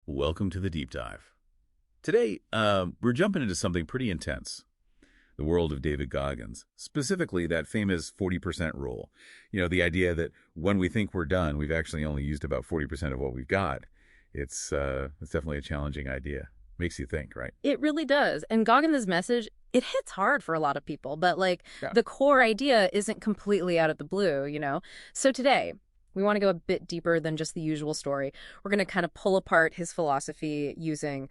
Welcome to the deep dive. Today, we're jumping into something pretty intense. The world of David Goggins, specifically that famous 40% rule. You know, the idea that when we think we're done, we've actually only used about 40% of what we've got. It's definitely a challenging idea. Makes you think, right? It really does. And Goggins' message, it hits hard for a lot of people, but Yeah. the core idea isn't completely out of the blue. So today, we want to go a bit deeper than just the usual story. We're going to kind of pull apart his philosophy using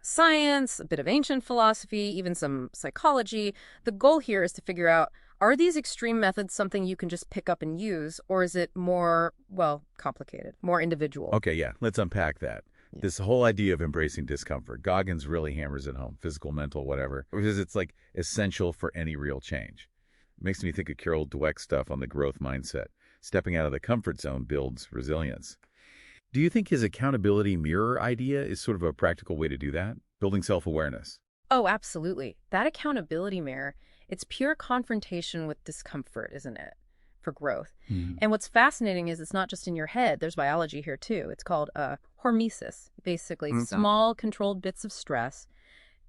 science, a bit of ancient philosophy, even some psychology. The goal here is to figure out, are these extreme methods something you can just pick up and use, or is it more, well, complicated, more individual? Okay, yeah, let's unpack that. Yeah. This whole idea of embracing discomfort, Goggins really hammers it home, physical, mental, whatever, because it's like essential for any real change. It makes me think of Carol Dweck's stuff on the growth mindset. Stepping out of the comfort zone builds resilience. Do you think his accountability mirror idea is sort of a practical way to do that? Building self-awareness. Oh, absolutely. That accountability mirror, it's pure confrontation with discomfort, isn't it? For growth. And what's fascinating is it's not just in your head. There's biology here too. It's called hormesis, basically small controlled bits of stress.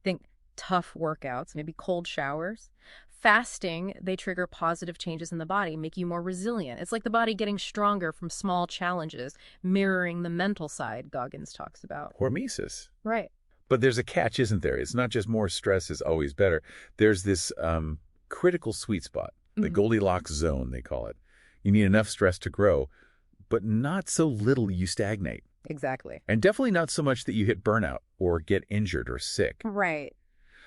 Think tough workouts, maybe cold showers. Fasting, they trigger positive changes in the body, make you more resilient. It's like the body getting stronger from small challenges, mirroring the mental side Goggins talks about. Hormesis. Right. But there's a catch, isn't there? It's not just more stress is always better. There's this critical sweet spot, the Goldilocks zone, they call it. You need enough stress to grow, but not so little you stagnate. Exactly. And definitely not so much that you hit burnout or get injured or sick. Right.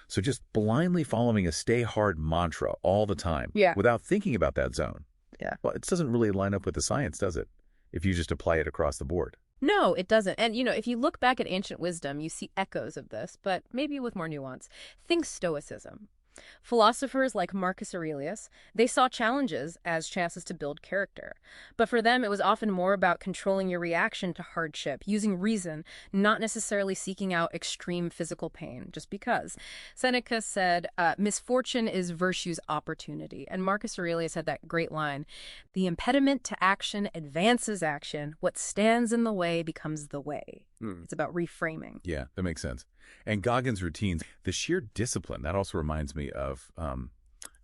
So just blindly following a stay hard mantra all the time without thinking about that zone. Yeah. Well, it doesn't really line up with the science, does it? If you just apply it across the board. No, it doesn't. And, if you look back at ancient wisdom, you see echoes of this, but maybe with more nuance. Think Stoicism. Philosophers like Marcus Aurelius, they saw challenges as chances to build character. But for them, it was often more about controlling your reaction to hardship, using reason, not necessarily seeking out extreme physical pain, just because. Seneca said, misfortune is virtue's opportunity. And Marcus Aurelius had that great line, the impediment to action advances action. What stands in the way becomes the way. It's about reframing. Yeah, that makes sense. And Goggins' routines, the sheer discipline, that also reminds me of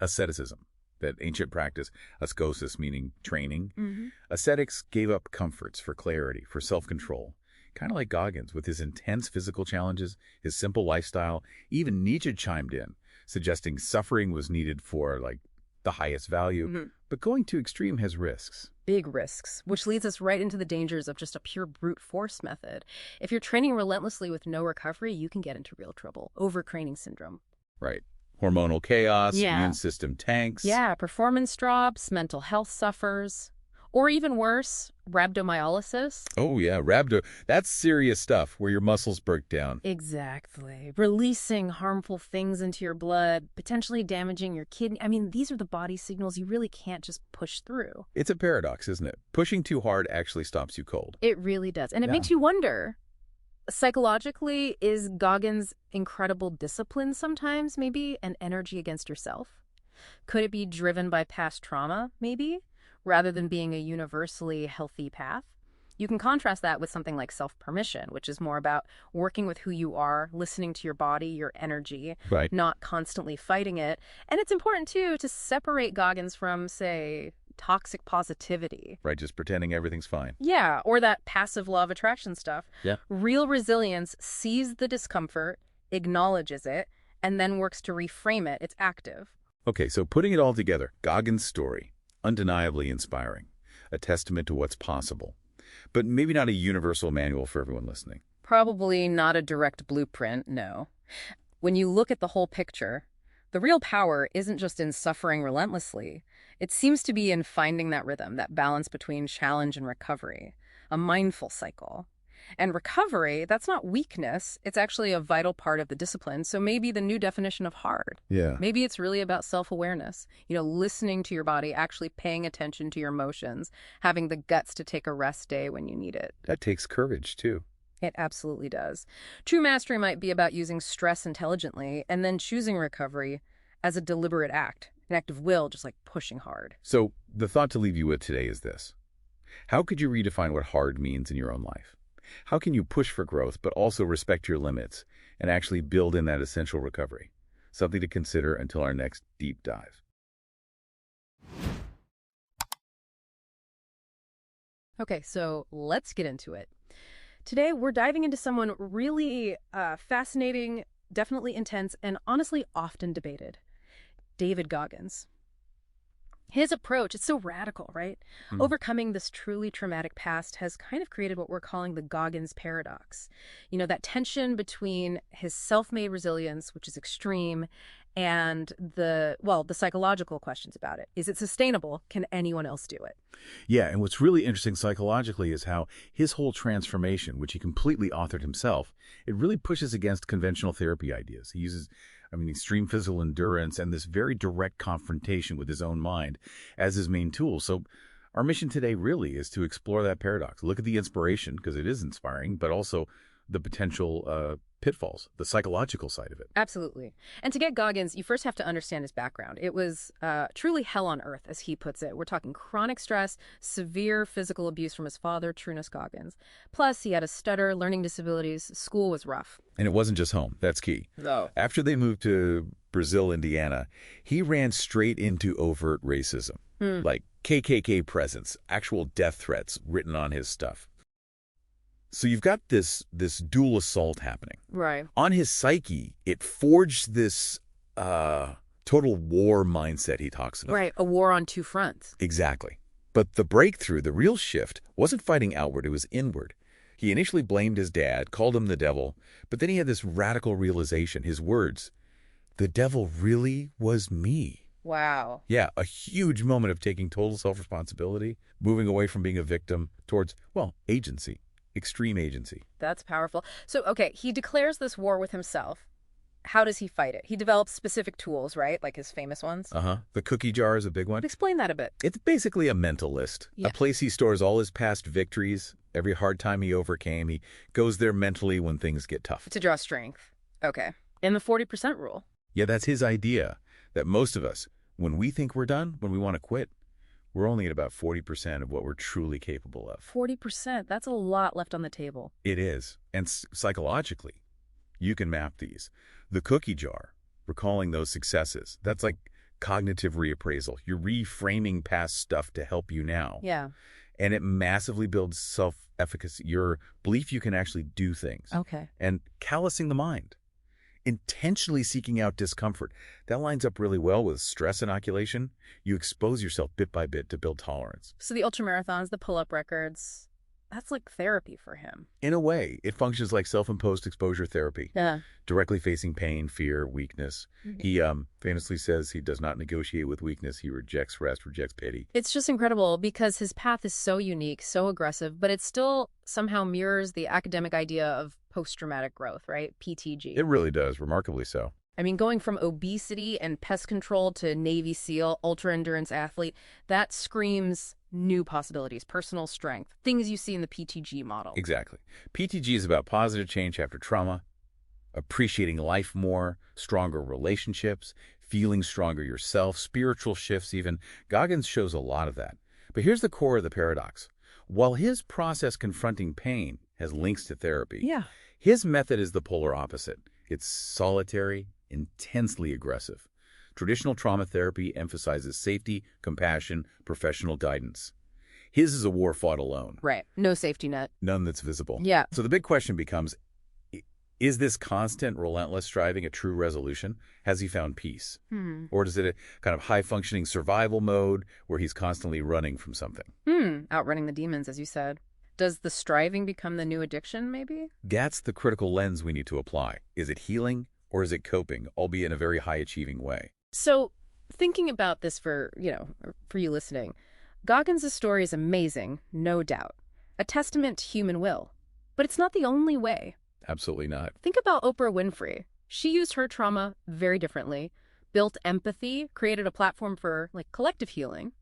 asceticism, that ancient practice, ascesis meaning training. Ascetics gave up comforts for clarity, for self-control. Kind of like Goggins, with his intense physical challenges, his simple lifestyle. Even Nietzsche chimed in, suggesting suffering was needed for, the highest value. But going too extreme has risks. Big risks, which leads us right into the dangers of just a pure brute force method. If you're training relentlessly with no recovery, you can get into real trouble. Overtraining syndrome. Right. Hormonal chaos, Yeah. immune system tanks. Yeah, performance drops, mental health suffers. Or even worse, rhabdomyolysis. Oh, yeah, rhabdo. That's serious stuff where your muscles break down. Exactly. Releasing harmful things into your blood, potentially damaging your kidney. I mean, these are the body signals you really can't just push through. It's a paradox, isn't it? Pushing too hard actually stops you cold. It really does. And it Yeah. makes you wonder, psychologically, is Goggins' incredible discipline sometimes maybe an energy against yourself? Could it be driven by past trauma, maybe, rather than being a universally healthy path? You can contrast that with something like self-permission, which is more about working with who you are, listening to your body, your energy, Right. not constantly fighting it. And it's important, too, to separate Goggins from, say, toxic positivity. Right, just pretending everything's fine. Yeah, or that passive law of attraction stuff. Yeah. Real resilience sees the discomfort, acknowledges it, and then works to reframe it. It's active. Okay, so putting it all together, Goggins' story, undeniably inspiring, a testament to what's possible, but maybe not a universal manual for everyone listening. Probably not a direct blueprint, no. When you look at the whole picture, the real power isn't just in suffering relentlessly. It seems to be in finding that rhythm, that balance between challenge and recovery, a mindful cycle. And recovery, that's not weakness. It's actually a vital part of the discipline. So maybe the new definition of hard. Yeah. Maybe it's really about self-awareness, listening to your body, actually paying attention to your emotions, having the guts to take a rest day when you need it. That takes courage, too. It absolutely does. True mastery might be about using stress intelligently and then choosing recovery as a deliberate act, an act of will, just like pushing hard. So the thought to leave you with today is this. How could you redefine what hard means in your own life? How can you push for growth but also respect your limits and actually build in that essential recovery? Something to consider until our next deep dive. Okay, so let's get into it. Today, we're diving into someone really fascinating, definitely intense, and honestly often debated. David Goggins. His approach, it's so radical, right? Overcoming this truly traumatic past has kind of created what we're calling the Goggins paradox. You know, that tension between his self-made resilience, which is extreme, and the psychological questions about it. Is it sustainable? Can anyone else do it? Yeah, and what's really interesting psychologically is how his whole transformation, which he completely authored himself, it really pushes against conventional therapy ideas. He uses, extreme physical endurance and this very direct confrontation with his own mind as his main tool. So our mission today really is to explore that paradox. Look at the inspiration, because it is inspiring, but also the potential pitfalls, the psychological side of it. Absolutely. And to get Goggins, you first have to understand his background. It was truly hell on earth, as he puts it. We're talking chronic stress, severe physical abuse from his father, Trunis Goggins. Plus, he had a stutter, learning disabilities. School was rough. And it wasn't just home. That's key. No. After they moved to Brazil, Indiana, he ran straight into overt racism, like KKK presence, actual death threats written on his stuff. So you've got this dual assault happening. Right. On his psyche, it forged this total war mindset he talks about. Right, a war on two fronts. Exactly. But the breakthrough, the real shift, wasn't fighting outward, it was inward. He initially blamed his dad, called him the devil, but then he had this radical realization, his words, the devil really was me. Wow. Yeah, a huge moment of taking total self-responsibility, moving away from being a victim towards, agency. Extreme agency. That's powerful. So, okay, he declares this war with himself. How does he fight it? He develops specific tools, right? Like his famous ones? The cookie jar is a big one. Explain that a bit. It's basically a mental list, a place he stores all his past victories, every hard time he overcame. He goes there mentally when things get tough. To draw strength. Okay. And the 40% rule. Yeah, that's his idea, that most of us, when we think we're done, when we want to quit, we're only at about 40% of what we're truly capable of. 40%, that's a lot left on the table. It is. And psychologically, you can map these. The cookie jar, recalling those successes, that's like cognitive reappraisal. You're reframing past stuff to help you now. Yeah. And it massively builds self-efficacy, your belief you can actually do things. Okay. And callousing the mind. Intentionally seeking out discomfort. That lines up really well with stress inoculation. You expose yourself bit by bit to build tolerance. So the ultramarathons, the pull-up records, that's like therapy for him. In a way, it functions like self-imposed exposure therapy. Yeah. Directly facing pain, fear, weakness. He famously says he does not negotiate with weakness. He rejects rest, rejects pity. It's just incredible because his path is so unique, so aggressive, but it still somehow mirrors the academic idea of post-traumatic growth, right? PTG. It really does, remarkably so. Going from obesity and pest control to Navy SEAL, ultra-endurance athlete, that screams new possibilities, personal strength, things you see in the PTG model. Exactly. PTG is about positive change after trauma, appreciating life more, stronger relationships, feeling stronger yourself, spiritual shifts even. Goggins shows a lot of that. But here's the core of the paradox. While his process confronting pain has links to therapy, his method is the polar opposite. It's solitary, intensely aggressive. Traditional trauma therapy emphasizes safety, compassion, professional guidance. His is a war fought alone. Right. No safety net. None that's visible. Yeah. So the big question becomes, is this constant, relentless striving a true resolution? Has he found peace? Or is it a kind of high-functioning survival mode where he's constantly running from something? Outrunning the demons, as you said. Does the striving become the new addiction, maybe? That's the critical lens we need to apply. Is it healing or is it coping, albeit in a very high-achieving way? So, thinking about this for you listening, Goggins' story is amazing, no doubt. A testament to human will. But it's not the only way. Absolutely not. Think about Oprah Winfrey. She used her trauma very differently, built empathy, created a platform for collective healing,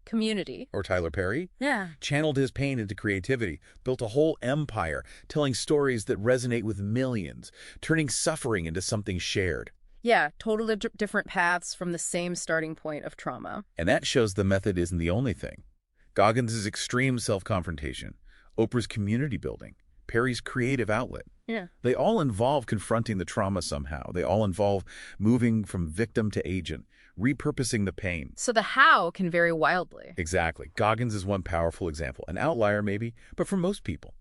community. Or Tyler Perry? Yeah. Channeled his pain into creativity, built a whole empire, telling stories that resonate with millions, turning suffering into something shared. Yeah, totally different paths from the same starting point of trauma. And that shows the method isn't the only thing. Goggins' extreme self-confrontation, Oprah's community building, Perry's creative outlet. Yeah. They all involve confronting the trauma somehow. They all involve moving from victim to agent, repurposing the pain. So the how can vary wildly. Exactly. Goggins is one powerful example. An outlier, maybe, but for most people,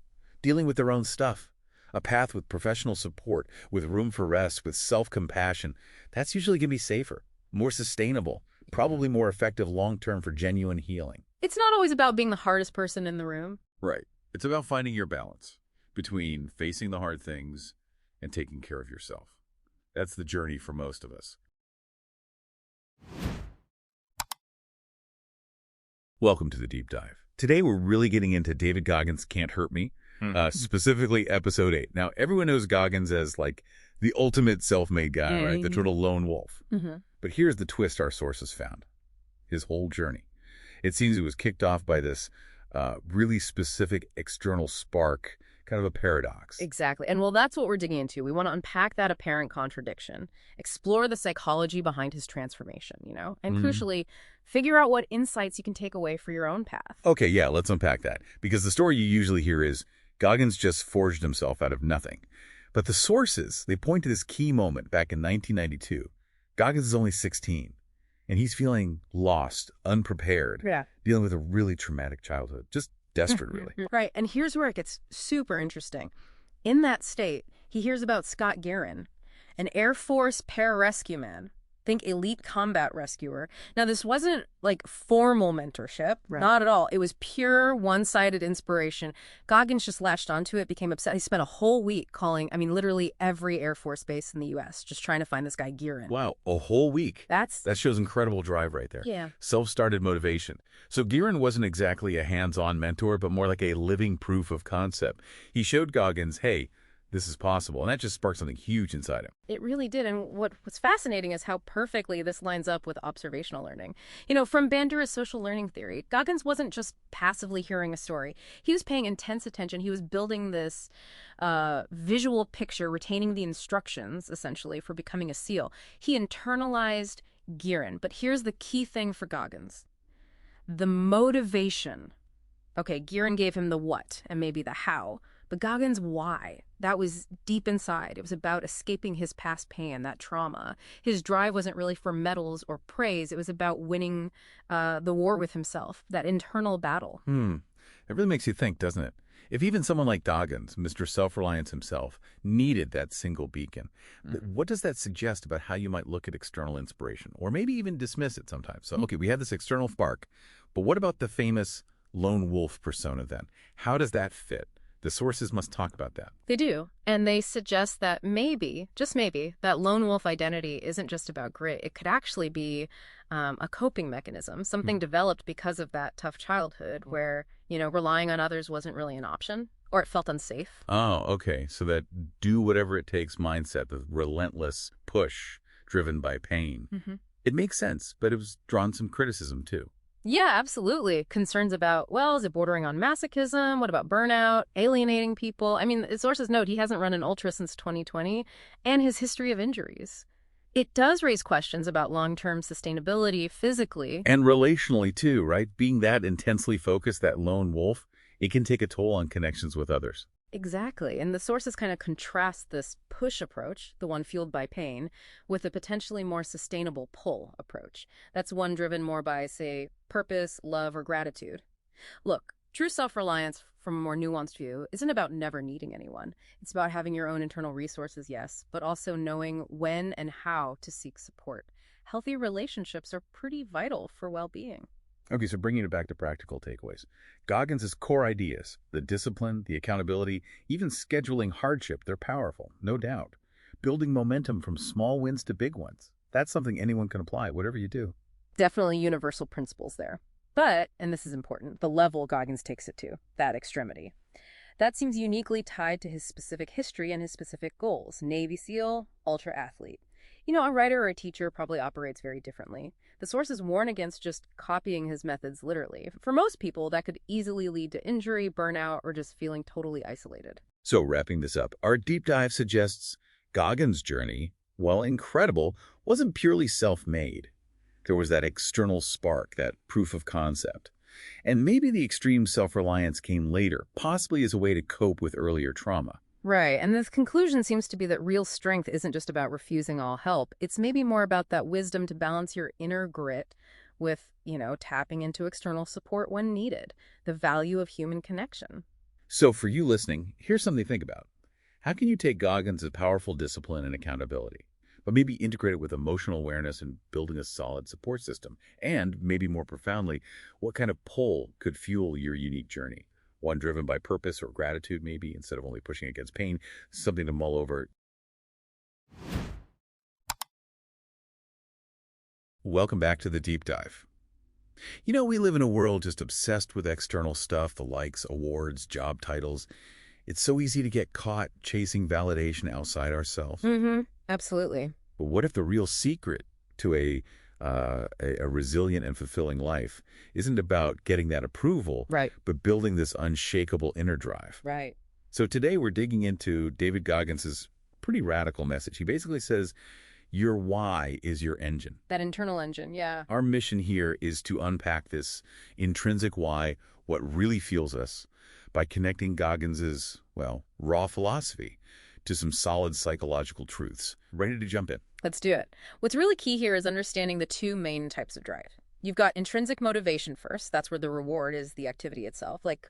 dealing with their own stuff. A path with professional support, with room for rest, with self-compassion, that's usually going to be safer, more sustainable, probably more effective long-term for genuine healing. It's not always about being the hardest person in the room. Right. It's about finding your balance between facing the hard things and taking care of yourself. That's the journey for most of us. Welcome to the Deep Dive. Today we're really getting into David Goggins' Can't Hurt Me, specifically episode 8. Now, everyone knows Goggins as like the ultimate self-made guy, right? The total lone wolf. But here's the twist our sources found. His whole journey. It seems it was kicked off by this really specific external spark, kind of a paradox. Exactly. And well, that's what we're digging into. We want to unpack that apparent contradiction, explore the psychology behind his transformation, and crucially, figure out what insights you can take away for your own path. Okay, yeah, let's unpack that. Because the story you usually hear is Goggins just forged himself out of nothing. But the sources, they point to this key moment back in 1992. Goggins is only 16, and he's feeling lost, unprepared, dealing with a really traumatic childhood, just desperate, really. Right, and here's where it gets super interesting. In that state, he hears about Scott Guerin, an Air Force pararescue man. Think elite combat rescuer. Now, this wasn't like formal mentorship, not at all. It was pure one-sided inspiration. Goggins just latched onto it, became obsessed. He spent a whole week calling, literally every Air Force base in the U.S., just trying to find this guy Guerin. Wow, a whole week. That shows incredible drive right there. Yeah. Self-started motivation. So Guerin wasn't exactly a hands-on mentor, but more like a living proof of concept. He showed Goggins, hey, this is possible. And that just sparked something huge inside him. It really did. And what's fascinating is how perfectly this lines up with observational learning. From Bandura's social learning theory, Goggins wasn't just passively hearing a story. He was paying intense attention. He was building this visual picture, retaining the instructions, essentially, for becoming a SEAL. He internalized Guerin. But here's the key thing for Goggins. The motivation. Okay, Guerin gave him the what and maybe the how. But Goggins' why? That was deep inside. It was about escaping his past pain, that trauma. His drive wasn't really for medals or praise. It was about winning the war with himself, that internal battle. It really makes you think, doesn't it? If even someone like Goggins, Mr. Self-Reliance himself, needed that single beacon, what does that suggest about how you might look at external inspiration? Or maybe even dismiss it sometimes. So, okay, we have this external spark, but what about the famous lone wolf persona then? How does that fit? The sources must talk about that. They do. And they suggest that maybe, just maybe, that lone wolf identity isn't just about grit. It could actually be a coping mechanism, something developed because of that tough childhood where, relying on others wasn't really an option or it felt unsafe. Oh, okay. So that do whatever it takes mindset, the relentless push driven by pain. It makes sense, but it was drawn some criticism too. Yeah, absolutely. Concerns about, is it bordering on masochism? What about burnout? Alienating people? The sources note he hasn't run an ultra since 2020 and his history of injuries. It does raise questions about long-term sustainability physically. And relationally too, right? Being that intensely focused, that lone wolf, it can take a toll on connections with others. Exactly. And the sources kind of contrast this push approach, the one fueled by pain, with a potentially more sustainable pull approach. That's one driven more by, say, purpose, love, or gratitude. Look, true self-reliance from a more nuanced view isn't about never needing anyone. It's about having your own internal resources, yes, but also knowing when and how to seek support. Healthy relationships are pretty vital for well-being. Okay, so bringing it back to practical takeaways. Goggins' core ideas, the discipline, the accountability, even scheduling hardship, they're powerful, no doubt. Building momentum from small wins to big ones. That's something anyone can apply, whatever you do. Definitely universal principles there. But, and this is important, the level Goggins takes it to, that extremity. That seems uniquely tied to his specific history and his specific goals. Navy SEAL, ultra athlete. A writer or a teacher probably operates very differently. The sources warn against just copying his methods literally. For most people, that could easily lead to injury, burnout, or just feeling totally isolated. So wrapping this up, our deep dive suggests Goggins' journey, while incredible, wasn't purely self-made. There was that external spark, that proof of concept. And maybe the extreme self-reliance came later, possibly as a way to cope with earlier trauma. Right, and this conclusion seems to be that real strength isn't just about refusing all help. It's maybe more about that wisdom to balance your inner grit with, tapping into external support when needed, the value of human connection. So for you listening, here's something to think about. How can you take Goggins' powerful discipline and accountability, but maybe integrate it with emotional awareness and building a solid support system? And maybe more profoundly, what kind of pull could fuel your unique journey? One driven by purpose or gratitude, maybe, instead of only pushing against pain, something to mull over. Welcome back to the Deep Dive. We live in a world just obsessed with external stuff, the likes, awards, job titles. It's so easy to get caught chasing validation outside ourselves. Absolutely. But what if the real secret to a resilient and fulfilling life isn't about getting that approval, Right. but building this unshakable inner drive? Right. So today we're digging into David Goggins' pretty radical message. He basically says, your why is your engine. That internal engine, yeah. Our mission here is to unpack this intrinsic why, what really fuels us, by connecting Goggins' raw philosophy to some solid psychological truths. Ready to jump in? Let's do it. What's really key here is understanding the two main types of drive. You've got intrinsic motivation first. That's where the reward is the activity itself, like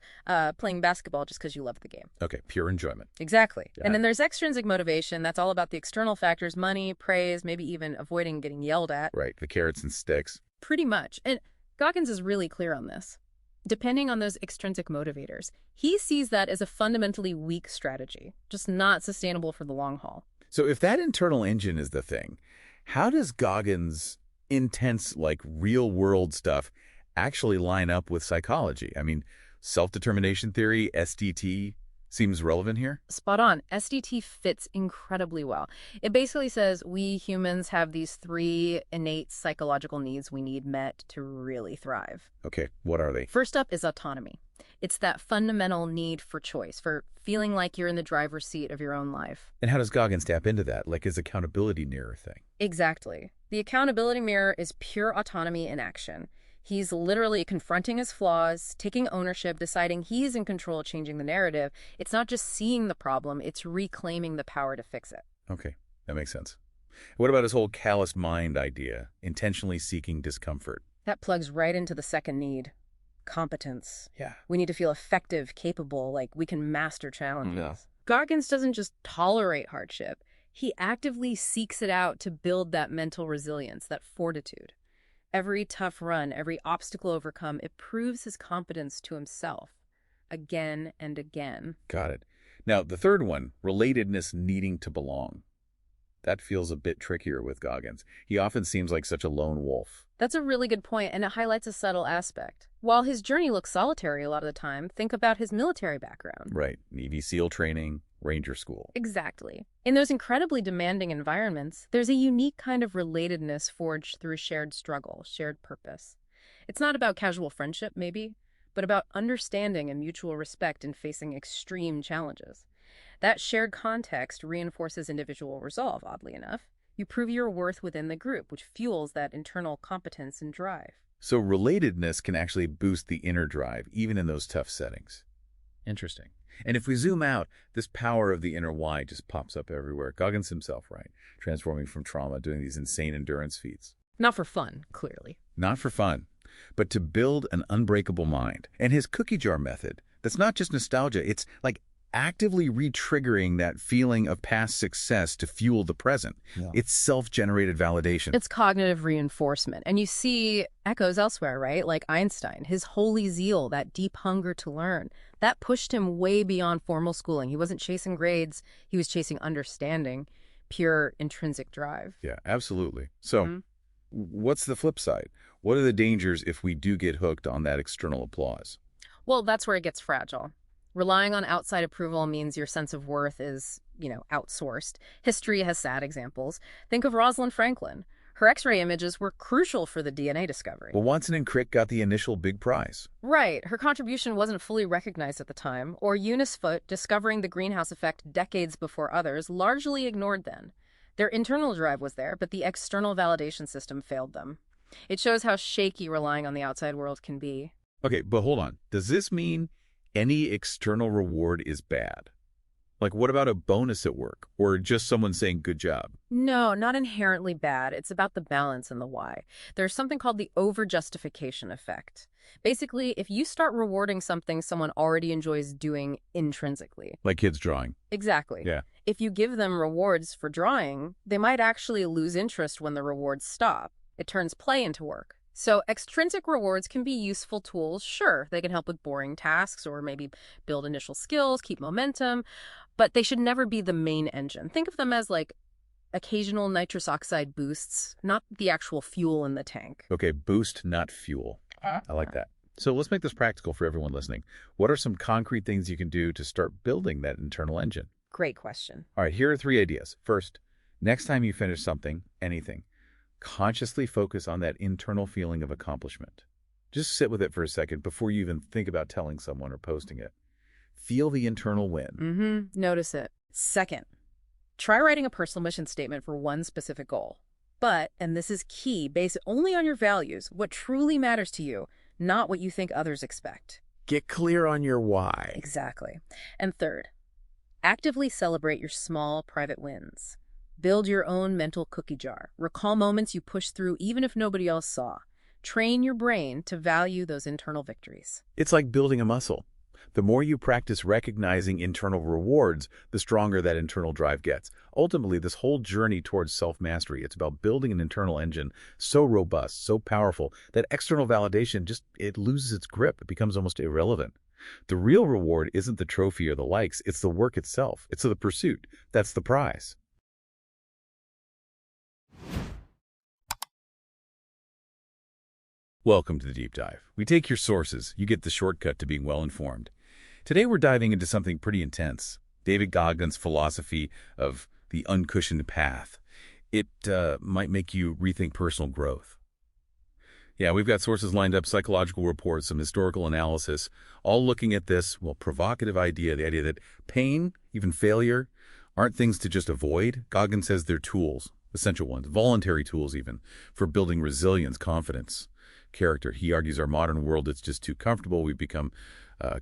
playing basketball just because you love the game. Okay, pure enjoyment. Exactly. Yeah. And then there's extrinsic motivation. That's all about the external factors, money, praise, maybe even avoiding getting yelled at. Right, the carrots and sticks. Pretty much. And Goggins is really clear on this. Depending on those extrinsic motivators, he sees that as a fundamentally weak strategy, just not sustainable for the long haul. So if that internal engine is the thing, how does Goggins' intense, real-world stuff actually line up with psychology? I mean, self-determination theory, SDT, seems relevant here? Spot on. SDT fits incredibly well. It basically says we humans have these 3 innate psychological needs we need met to really thrive. Okay, what are they? First up is autonomy. It's that fundamental need for choice, for feeling like you're in the driver's seat of your own life. And how does Goggins tap into that, like his accountability mirror thing? Exactly. The accountability mirror is pure autonomy in action. He's literally confronting his flaws, taking ownership, deciding he's in control of changing the narrative. It's not just seeing the problem, it's reclaiming the power to fix it. Okay, that makes sense. What about his whole callous mind idea, intentionally seeking discomfort? That plugs right into the second need, competence. Yeah. We need to feel effective, capable, like we can master challenges. Yeah. Goggins doesn't just tolerate hardship. He actively seeks it out to build that mental resilience, that fortitude. Every tough run, every obstacle overcome, it proves his competence to himself again and again. Got it. Now, the third one, relatedness needing to belong. That feels a bit trickier with Goggins. He often seems like such a lone wolf. That's a really good point, and it highlights a subtle aspect. While his journey looks solitary a lot of the time, think about his military background. Right. Navy SEAL training, Ranger School. Exactly. In those incredibly demanding environments, there's a unique kind of relatedness forged through shared struggle, shared purpose. It's not about casual friendship, maybe, but about understanding and mutual respect in facing extreme challenges. That shared context reinforces individual resolve, oddly enough. You prove your worth within the group, which fuels that internal competence and drive. So relatedness can actually boost the inner drive, even in those tough settings. Interesting. And if we zoom out, this power of the inner why just pops up everywhere. Goggins himself, right? Transforming from trauma, doing these insane endurance feats. Not for fun, clearly. Not for fun, but to build an unbreakable mind. And his cookie jar method, that's not just nostalgia. It's like actively re-triggering that feeling of past success to fuel the present. Yeah. It's self-generated validation. It's cognitive reinforcement. And you see echoes elsewhere, right? Like Einstein, his holy zeal, that deep hunger to learn, that pushed him way beyond formal schooling. He wasn't chasing grades. He was chasing understanding, pure intrinsic drive. Yeah, absolutely. So what's the flip side? What are the dangers if we do get hooked on that external applause? Well, that's where it gets fragile. Relying on outside approval means your sense of worth is, outsourced. History has sad examples. Think of Rosalind Franklin. Her X-ray images were crucial for the DNA discovery. Well, Watson and Crick got the initial big prize. Right. Her contribution wasn't fully recognized at the time. Or Eunice Foote, discovering the greenhouse effect decades before others, largely ignored then. Their internal drive was there, but the external validation system failed them. It shows how shaky relying on the outside world can be. Okay, but hold on. Does this mean any external reward is bad? Like, what about a bonus at work or just someone saying good job? No, not inherently bad. It's about the balance and the why. There's something called the over-justification effect. Basically, if you start rewarding something someone already enjoys doing intrinsically. Like kids drawing. Exactly. Yeah. If you give them rewards for drawing, they might actually lose interest when the rewards stop. It turns play into work. So extrinsic rewards can be useful tools. Sure, they can help with boring tasks or maybe build initial skills, keep momentum, but they should never be the main engine. Think of them as like occasional nitrous oxide boosts, not the actual fuel in the tank. Okay, boost, not fuel. I like that. So let's make this practical for everyone listening. What are some concrete things you can do to start building that internal engine? Great question. All right, here are 3 ideas. First, next time you finish something, anything, consciously focus on that internal feeling of accomplishment. Just sit with it for a second before you even think about telling someone or posting it. Feel the internal win. Notice it. Second, try writing a personal mission statement for one specific goal. But, and this is key, base it only on your values, what truly matters to you, not what you think others expect. Get clear on your why. Exactly. And third, actively celebrate your small private wins. Build your own mental cookie jar. Recall moments you pushed through even if nobody else saw. Train your brain to value those internal victories. It's like building a muscle. The more you practice recognizing internal rewards, the stronger that internal drive gets. Ultimately, this whole journey towards self-mastery, it's about building an internal engine so robust, so powerful, that external validation it loses its grip. It becomes almost irrelevant. The real reward isn't the trophy or the likes, it's the work itself. It's the pursuit. That's the prize. Welcome to the Deep Dive. We take your sources, you get the shortcut to being well-informed. Today we're diving into something pretty intense, David Goggins' philosophy of the uncushioned path. It might make you rethink personal growth. Yeah, we've got sources lined up, psychological reports, some historical analysis, all looking at this, provocative idea, the idea that pain, even failure, aren't things to just avoid. Goggins says they're tools, essential ones, voluntary tools even, for building resilience, confidence, character. He argues our modern world is just too comfortable. We've become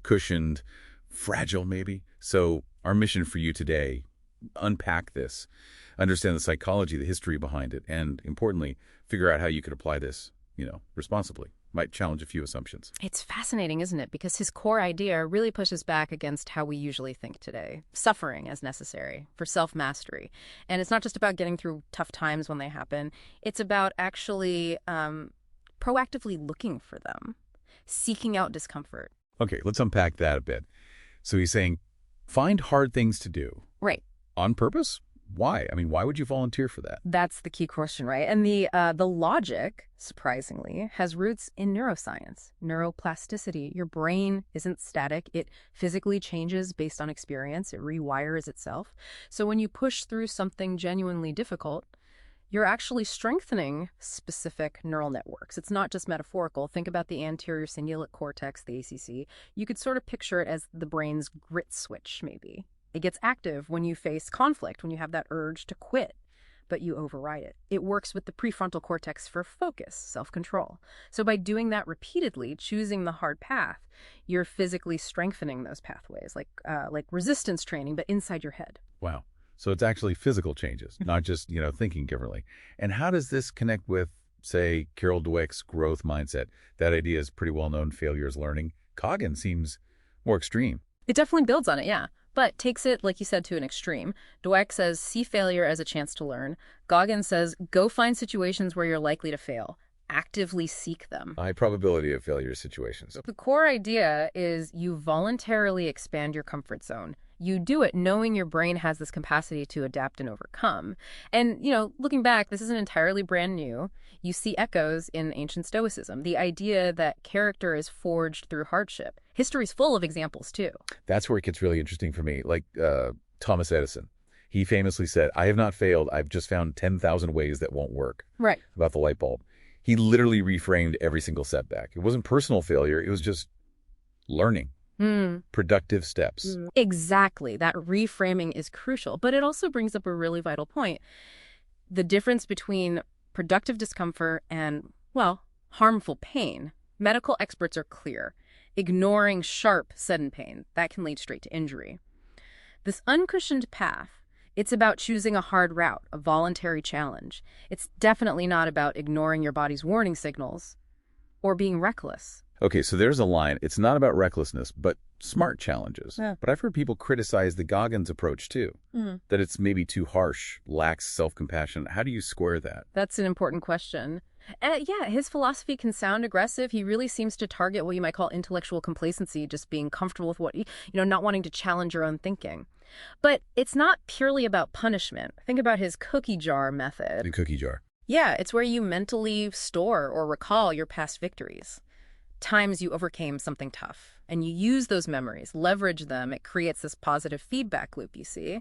cushioned, fragile maybe. So our mission for you today, unpack this, understand the psychology, the history behind it, and importantly, figure out how you could apply this, responsibly. Might challenge a few assumptions. It's fascinating, isn't it? Because his core idea really pushes back against how we usually think today. Suffering as necessary for self-mastery. And it's not just about getting through tough times when they happen. It's about actually proactively looking for them, seeking out discomfort. Okay, let's unpack that a bit. So he's saying, find hard things to do. Right. On purpose? Why? I mean, why would you volunteer for that? That's the key question, right? And the logic, surprisingly, has roots in neuroscience, neuroplasticity. Your brain isn't static. It physically changes based on experience. It rewires itself. So when you push through something genuinely difficult, you're actually strengthening specific neural networks. It's not just metaphorical. Think about the anterior cingulate cortex, the ACC. You could sort of picture it as the brain's grit switch, maybe. It gets active when you face conflict, when you have that urge to quit, but you override it. It works with the prefrontal cortex for focus, self-control. So by doing that repeatedly, choosing the hard path, you're physically strengthening those pathways, like resistance training, but inside your head. Wow. So it's actually physical changes, not just, thinking differently. And how does this connect with, say, Carol Dweck's growth mindset? That idea is pretty well known, failure is learning. Goggins seems more extreme. It definitely builds on it, yeah. But takes it, like you said, to an extreme. Dweck says, see failure as a chance to learn. Goggins says, go find situations where you're likely to fail. Actively seek them. High probability of failure situations. The core idea is you voluntarily expand your comfort zone. You do it knowing your brain has this capacity to adapt and overcome. And, looking back, this isn't entirely brand new. You see echoes in ancient Stoicism, the idea that character is forged through hardship. History's full of examples, too. That's where it gets really interesting for me. Like Thomas Edison. He famously said, I have not failed. I've just found 10,000 ways that won't work. Right. About the light bulb. He literally reframed every single setback. It wasn't personal failure. It was just learning. Productive steps. Exactly. That reframing is crucial. But it also brings up a really vital point. The difference between productive discomfort and, harmful pain. Medical experts are clear. Ignoring sharp, sudden pain, that can lead straight to injury. This uncushioned path, it's about choosing a hard route, a voluntary challenge. It's definitely not about ignoring your body's warning signals or being reckless. Okay, so there's a line. It's not about recklessness, but smart challenges. Yeah. But I've heard people criticize the Goggins approach too, that it's maybe too harsh, lacks self-compassion. How do you square that? That's an important question. Yeah, his philosophy can sound aggressive. He really seems to target what you might call intellectual complacency, just being comfortable with not wanting to challenge your own thinking. But it's not purely about punishment. Think about his cookie jar method. The cookie jar. Yeah, it's where you mentally store or recall your past victories, times you overcame something tough. And you use those memories, leverage them. It creates this positive feedback loop, you see.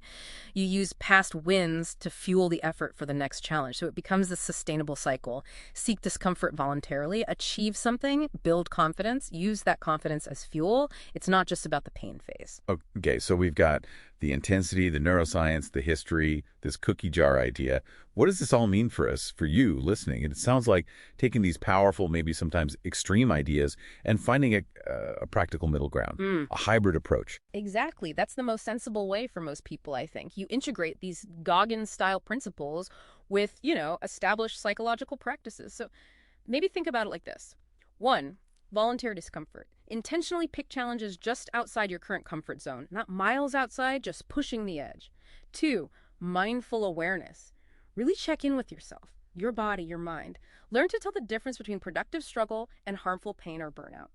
You use past wins to fuel the effort for the next challenge. So it becomes a sustainable cycle. Seek discomfort voluntarily, achieve something, build confidence, use that confidence as fuel. It's not just about the pain phase. Okay, so we've got the intensity, the neuroscience, the history, this cookie jar idea. What does this all mean for us, for you listening? And it sounds like taking these powerful, maybe sometimes extreme ideas and finding a practical middle ground, a hybrid approach. Exactly. That's the most sensible way for most people, I think. You integrate these Goggins-style principles with, established psychological practices. So maybe think about it like this. 1, voluntary discomfort. Intentionally pick challenges just outside your current comfort zone, not miles outside, just pushing the edge. 2, mindful awareness. Really check in with yourself, your body, your mind. Learn to tell the difference between productive struggle and harmful pain or burnout.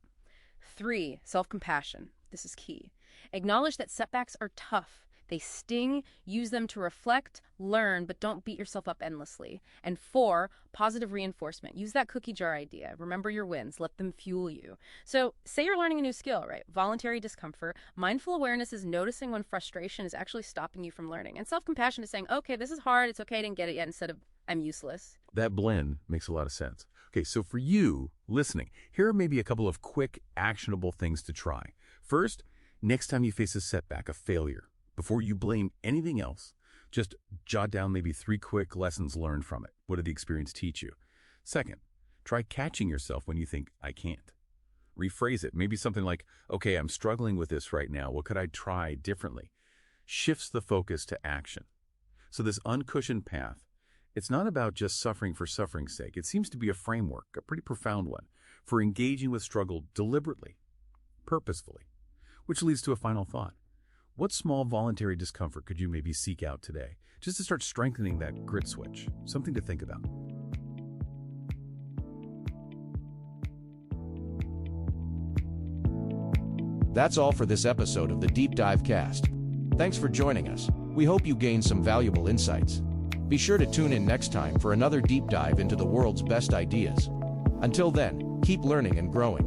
3, self-compassion. This is key. Acknowledge that setbacks are tough. They sting, use them to reflect, learn, but don't beat yourself up endlessly. And 4, positive reinforcement. Use that cookie jar idea. Remember your wins. Let them fuel you. So say you're learning a new skill, right? Voluntary discomfort. Mindful awareness is noticing when frustration is actually stopping you from learning. And self-compassion is saying, okay, this is hard. It's okay, I didn't get it yet, instead of I'm useless. That blend makes a lot of sense. Okay, so for you listening, here are maybe a couple of quick, actionable things to try. First, next time you face a setback, a failure, before you blame anything else, just jot down maybe 3 quick lessons learned from it. What did the experience teach you? Second, try catching yourself when you think, I can't. Rephrase it. Maybe something like, okay, I'm struggling with this right now. What could I try differently? Shifts the focus to action. So this uncushioned path, it's not about just suffering for suffering's sake. It seems to be a framework, a pretty profound one, for engaging with struggle deliberately, purposefully, which leads to a final thought. What small voluntary discomfort could you maybe seek out today, just to start strengthening that grit switch? Something to think about. That's all for this episode of the Deep Dive Cast. Thanks for joining us. We hope you gained some valuable insights. Be sure to tune in next time for another deep dive into the world's best ideas. Until then, keep learning and growing.